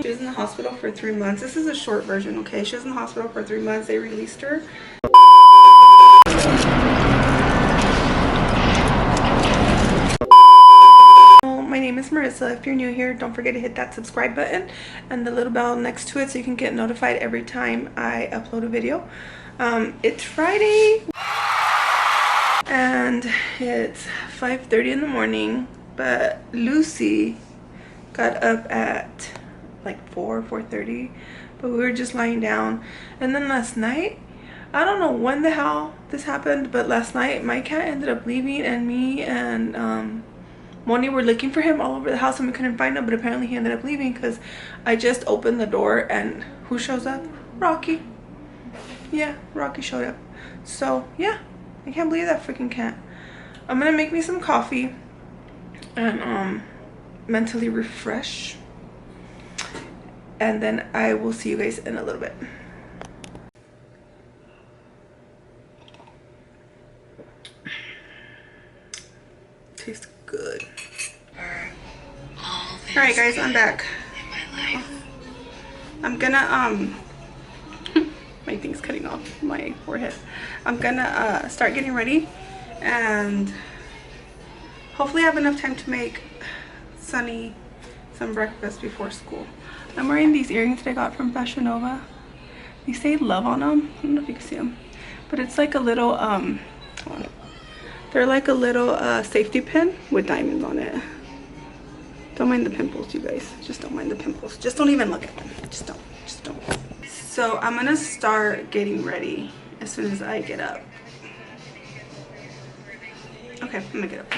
She was in the hospital for 3 months. This is a short version, okay? She was in the hospital for 3 months. They released her. My name is Marissa. If you're new here, don't forget to hit that subscribe button and the little bell next to it so you can get notified every time I upload a video. It's Friday and it's 5:30 in the morning, but Lucy got up at like 4:30, but we were just lying down. And then last night, I don't know when the hell this happened, but last night my cat ended up leaving, and me and Moni were looking for him all over the house and we couldn't find him, but apparently he ended up leaving because I just opened the door and who shows up? Rocky. Yeah, Rocky showed up. So yeah, I can't believe that freaking cat. I'm gonna make me some coffee and mentally refresh, and then I will see you guys in a little bit. Tastes good. Alright guys, I'm back. I'm gonna my thing's cutting off my forehead. I'm gonna start getting ready, and hopefully I have enough time to make Sunny some breakfast before school. I'm wearing these earrings that I got from Fashion Nova. They say love on them. I don't know if you can see them, but it's like a little hold on. They're like a little safety pin with diamonds on it. Don't mind the pimples, you guys. Just don't mind the pimples. Just don't even look at them. Just don't. So I'm gonna start getting ready as soon as I get up. Okay, I'm gonna get up.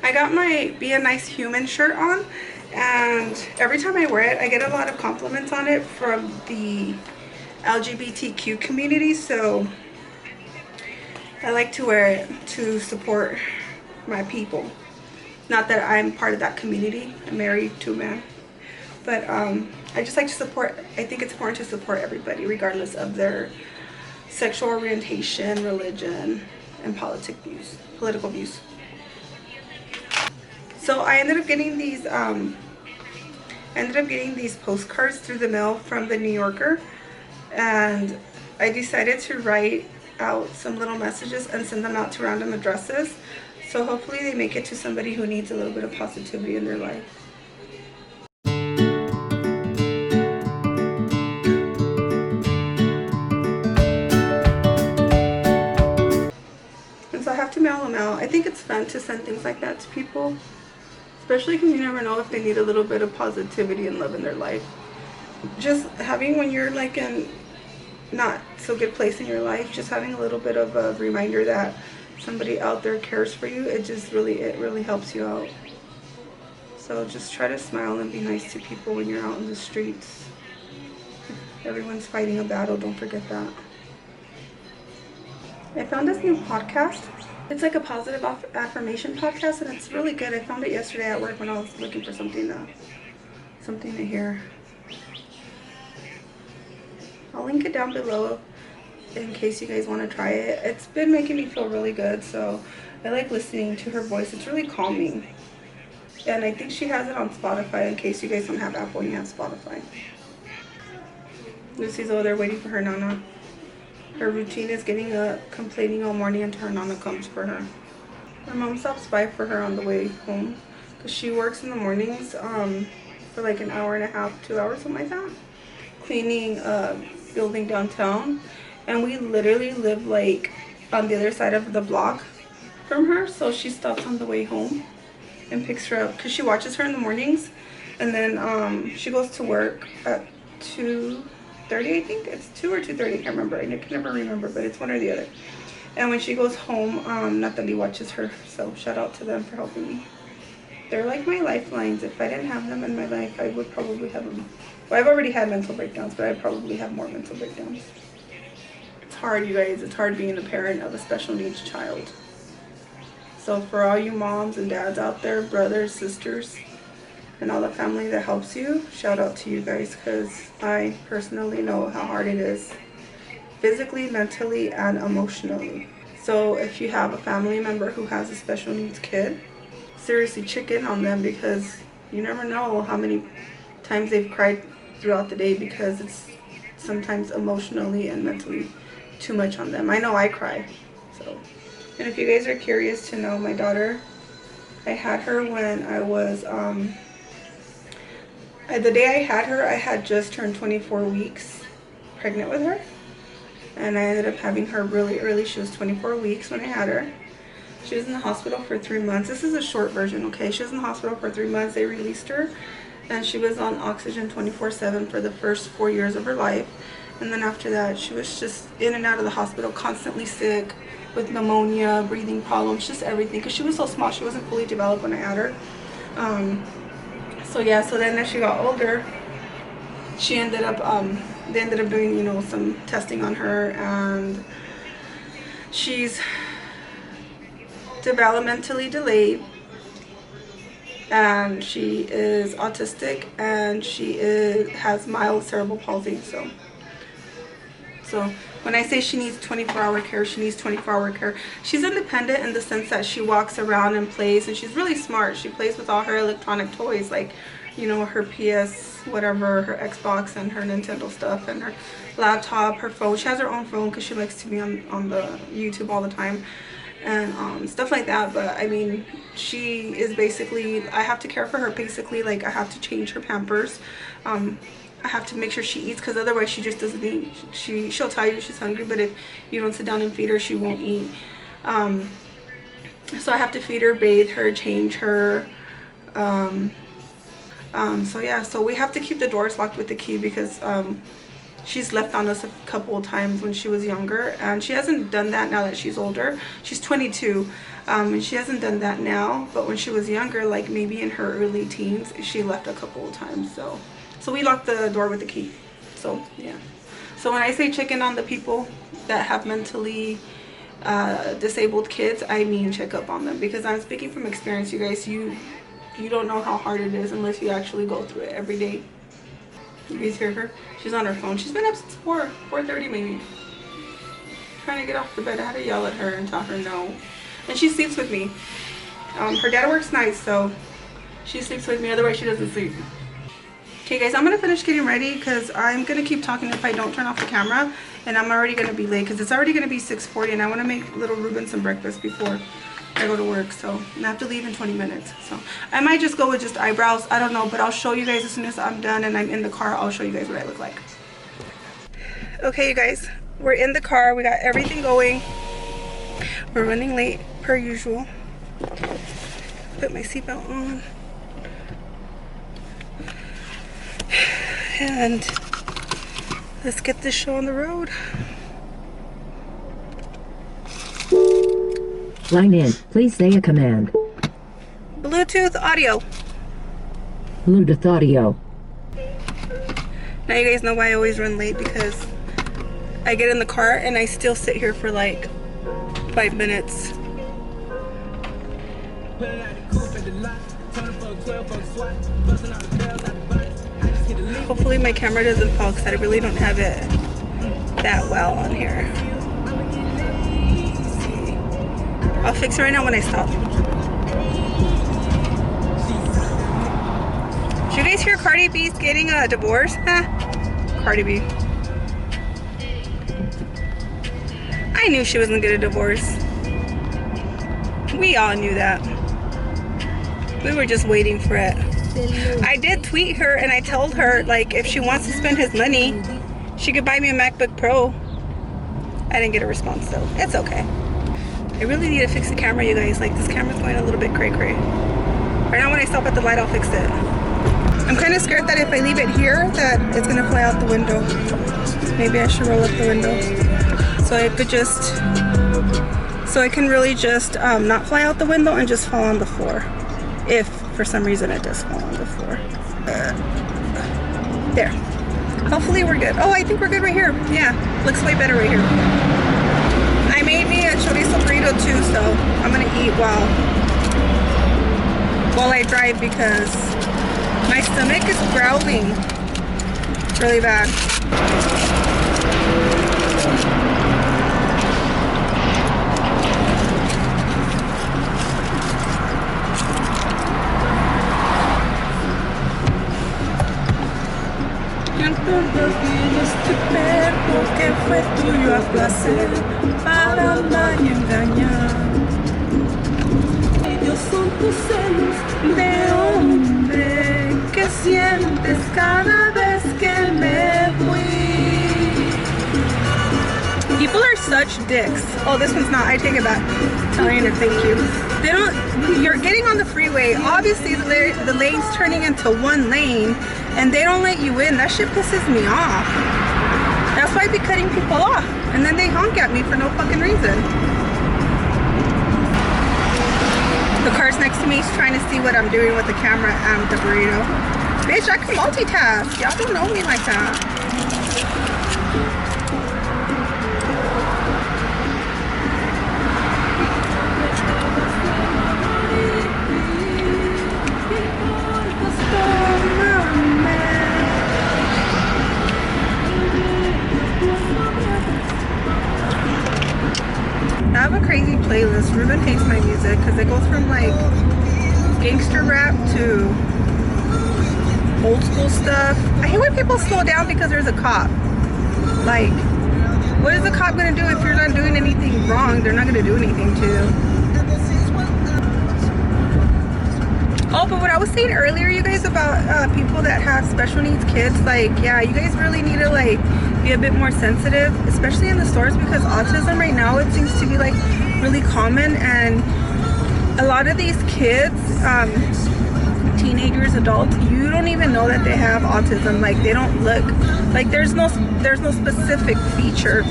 I got my Be a Nice Human shirt on, and every time I wear it, I get a lot of compliments on it from the LGBTQ community, so I like to wear it to support my people. Not that I'm part of that community. I'm married to a man. But I just like to support, I think it's important to support everybody regardless of their sexual orientation, religion, and political views. So I ended up getting these postcards through the mail from the New Yorker, and I decided to write out some little messages and send them out to random addresses. So hopefully they make it to somebody who needs a little bit of positivity in their life. And so I have to mail them out. I think it's fun to send things like that to people, especially because you never know if they need a little bit of positivity and love in their life. Just having, when you're like in not so good place in your life, just having a little bit of a reminder that somebody out there cares for you, it really helps you out. So just try to smile and be nice to people when you're out in the streets. Everyone's fighting a battle, don't forget that. I found this new podcast. It's like a positive affirmation podcast, and it's really good. I found it yesterday at work when I was looking for something to hear. I'll link it down below in case you guys want to try it. It's been making me feel really good, so I like listening to her voice. It's really calming. And I think she has it on Spotify in case you guys don't have Apple and you have Spotify. Lucy's over there waiting for her Nana. Her routine is getting up, complaining all morning until her Nana comes for her. Her mom stops by for her on the way home because she works in the mornings for like an hour and a half, 2 hours, something like that, cleaning building downtown, and we literally live like on the other side of the block from her, so she stops on the way home and picks her up because she watches her in the mornings, and then she goes to work at 2:30, I think it's 2 or 2:30, I can't remember. I can never remember, but it's one or the other. And when she goes home, Natalie watches her, so shout out to them for helping me. They're like my lifelines. If I didn't have them in my life, I would probably have them. Well, I've already had mental breakdowns, but I probably have more mental breakdowns. It's hard, you guys. It's hard being a parent of a special needs child. So for all you moms and dads out there, brothers, sisters, and all the family that helps you, shout out to you guys, because I personally know how hard it is, physically, mentally, and emotionally. So if you have a family member who has a special needs kid, seriously check in on them, because you never know how many times they've cried throughout the day, because it's sometimes emotionally and mentally too much on them. I know I cry. So, and if you guys are curious to know, my daughter, I had her when I was the day I had her, I had just turned 24 weeks pregnant with her, and I ended up having her really early. She was 24 weeks when I had her. She was in the hospital for 3 months. This is a short version, okay? She was in the hospital for 3 months. They released her, and she was on oxygen 24/7 for the first 4 years of her life. And then after that, she was just in and out of the hospital, constantly sick with pneumonia, breathing problems, just everything, because she was so small. She wasn't fully developed when I had her. So yeah, so then as she got older, she ended up, they ended up doing, you know, some testing on her, and she's developmentally delayed, and she is autistic, and she has mild cerebral palsy. So when I say she needs 24-hour care, she needs 24-hour care. She's independent in the sense that she walks around and plays, and she's really smart. She plays with all her electronic toys, like, you know, her PS, whatever, her Xbox and her Nintendo stuff, and her laptop, her phone. She has her own phone because she likes to be on the YouTube all the time, and stuff like that. But I mean, she is basically, I have to care for her basically. Like, I have to change her Pampers. I have to make sure she eats, because otherwise she just doesn't eat. She'll tell you she's hungry, but if you don't sit down and feed her, she won't eat. So I have to feed her, bathe her, change her. So yeah, so we have to keep the doors locked with the key, because she's left on us a couple of times when she was younger, and she hasn't done that now that she's older. She's 22, and she hasn't done that now, but when she was younger, like maybe in her early teens, she left a couple of times. So we locked the door with the key. So yeah. So when I say check in on the people that have mentally disabled kids, I mean check up on them, because I'm speaking from experience, you guys. You don't know how hard it is unless you actually go through it every day. You guys hear her? She's on her phone. She's been up since 4:30 maybe, trying to get off the bed. I had to yell at her and tell her no. And she sleeps with me. Her dad works nights, so she sleeps with me, otherwise she doesn't sleep. Okay guys, I'm gonna finish getting ready, because I'm gonna keep talking if I don't turn off the camera, and I'm already gonna be late, because it's already gonna be 6:40, and I want to make little Ruben some breakfast before I go to work. So I have to leave in 20 minutes. So I might just go with just eyebrows, I don't know, but I'll show you guys as soon as I'm done and I'm in the car. I'll show you guys what I look like. Okay you guys, we're in the car, we got everything going. We're running late per usual. Put my seatbelt on. And let's get this show on the road. Line in. Please say a command. Bluetooth audio. Bluetooth audio. Now you guys know why I always run late, because I get in the car and I still sit here for like 5 minutes. Hopefully my camera doesn't fall, because I really don't have it that well on here. I'll fix it right now when I stop. Did you guys hear Cardi B's getting a divorce? Huh? Cardi B. I knew she wasn't gonna get a divorce. We all knew that. We were just waiting for it. I did tweet her and I told her, like, if she wants to spend his money, she could buy me a MacBook Pro. I didn't get a response though. It's okay. I really need to fix the camera, you guys. Like, this camera's going a little bit cray-cray. Right now when I stop at the light, I'll fix it. I'm kind of scared that if I leave it here, that it's gonna fly out the window. Maybe I should roll up the window, so I could just, so I can really just not fly out the window and just fall on the floor. If for some reason it does fall on the floor. There. Hopefully we're good. Oh, I think we're good right here. Yeah, looks way better right here. I made me a chorizo burrito too, so I'm gonna eat while I drive, because my stomach is growling really bad. todos días te perco que fue tuyo a placer para amar y engañar. Ellos son tus celos de hombre que sientes cada vez que me fui. People are such dicks. Oh, this one's not. I take it back. Telling her thank you. They don't. You're getting on the freeway. Obviously, the lane's turning into one lane, and they don't let you in. That shit pisses me off. That's why I be cutting people off, and then they honk at me for no fucking reason. The car's next to me is trying to see what I'm doing with the camera and the burrito. Bitch, I can multitask. Y'all don't know me like that. I have a crazy playlist. Ruben hates my music because it goes from like gangster rap to old school stuff. I hate when people slow down because there's a cop. Like, what is the cop gonna do if you're not doing anything wrong? They're not gonna do anything to you. Oh, but what I was saying earlier, you guys, about people that have special needs kids, like, yeah, you guys really need to like be a bit more sensitive, especially in the stores, because autism right now, it seems to be like really common, and a lot of these kids, teenagers, adults, you don't even know that they have autism. Like, they don't look like there's no specific feature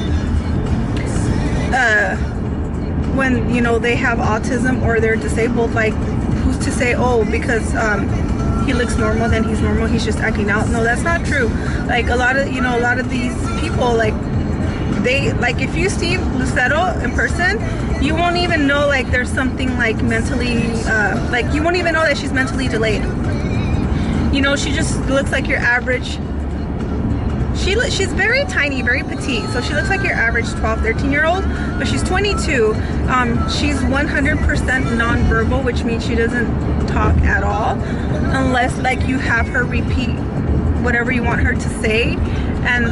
when, you know, they have autism or they're disabled. Like, who's to say, oh, because he looks normal, then he's normal, he's just acting out? No, that's not true. Like, a lot of these people, like, they, like, if you see Lucero in person, you won't even know like there's something like mentally like, you won't even know that she's mentally delayed. You know, she just looks like your average. She's very tiny, very petite, so she looks like your average 12-13-year-old, but she's 22. She's 100% non-verbal, which means she doesn't talk at all unless like you have her repeat whatever you want her to say, and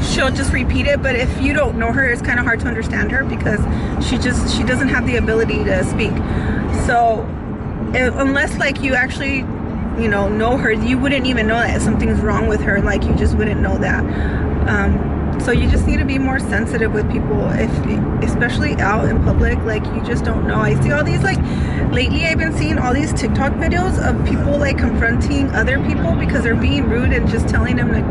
she'll just repeat it. But if you don't know her, it's kind of hard to understand her because she doesn't have the ability to speak. So unless like you actually, you know her, you wouldn't even know that something's wrong with her. Like, you just wouldn't know that. So you just need to be more sensitive with people, especially out in public. Like, you just don't know. I see all these, like, lately I've been seeing all these TikTok videos of people like confronting other people because they're being rude and just telling them to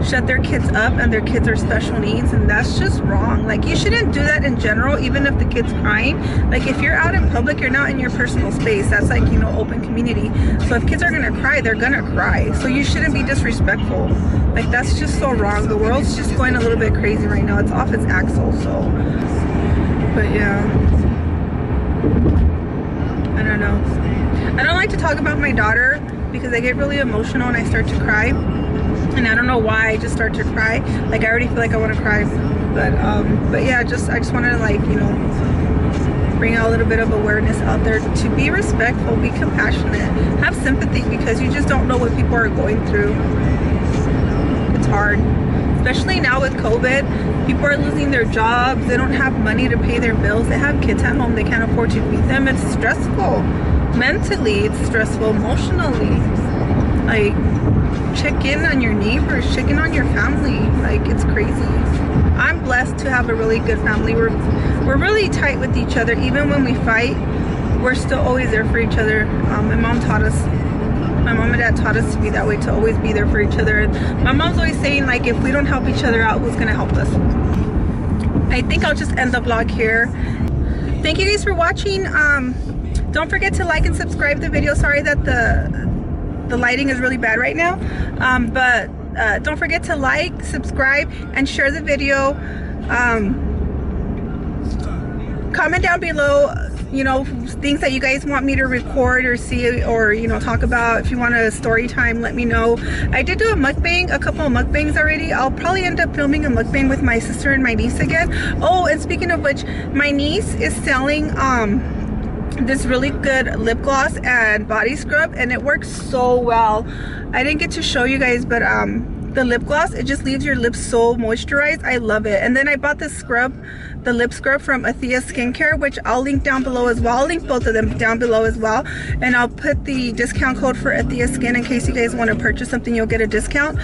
shut their kids up, and their kids are special needs, and that's just wrong. Like, you shouldn't do that in general, even if the kid's crying. Like, if you're out in public, you're not in your personal space. That's like, you know, open community. So if kids are gonna cry, they're gonna cry. So you shouldn't be disrespectful. Like, that's just so wrong. The world's just going a little bit crazy right now. It's off its axle. So, but yeah, I don't know. I don't like to talk about my daughter because I get really emotional and I start to cry. And I don't know why, I just start to cry. Like, I already feel like I want to cry. But yeah, I just wanted to, like, you know, bring out a little bit of awareness out there to be respectful, be compassionate, have sympathy, because you just don't know what people are going through. It's hard, especially now with COVID. People are losing their jobs, they don't have money to pay their bills, they have kids at home, they can't afford to feed them. It's stressful mentally, it's stressful emotionally. Like, check in on your neighbors, check in on your family. Like, it's crazy. I'm blessed to have a really good family. We're really tight with each other. Even when we fight, we're still always there for each other. My mom and dad taught us to be that way, to always be there for each other. And my mom's always saying, like, if we don't help each other out, who's gonna help us? I think I'll just end the vlog here. Thank you guys for watching. Don't forget to like and subscribe the video. Sorry that the lighting is really bad right now, but don't forget to like, subscribe, and share the video. Comment down below, you know, things that you guys want me to record or see, or, you know, talk about. If you want a story time, let me know. I did do a mukbang, a couple of mukbangs already. I'll probably end up filming a mukbang with my sister and my niece again. Oh, and speaking of which, my niece is selling this really good lip gloss and body scrub, and it works so well. I didn't get to show you guys, but the lip gloss, it just leaves your lips so moisturized. I love it. And then I bought this scrub, the lip scrub from Athea Skincare, which I'll link down below as well. I'll link both of them down below as well, and I'll put the discount code for Athea Skin in case you guys want to purchase something. You'll get a discount.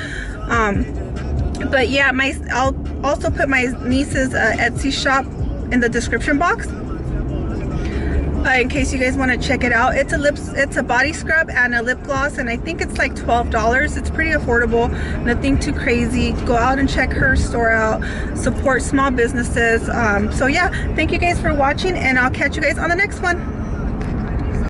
But yeah, I'll also put my niece's Etsy shop in the description box, in case you guys want to check it out. It's a body scrub and a lip gloss, and I think it's like $12. It's pretty affordable, nothing too crazy. Go out and check her store out, support small businesses. So yeah, thank you guys for watching, and I'll catch you guys on the next one.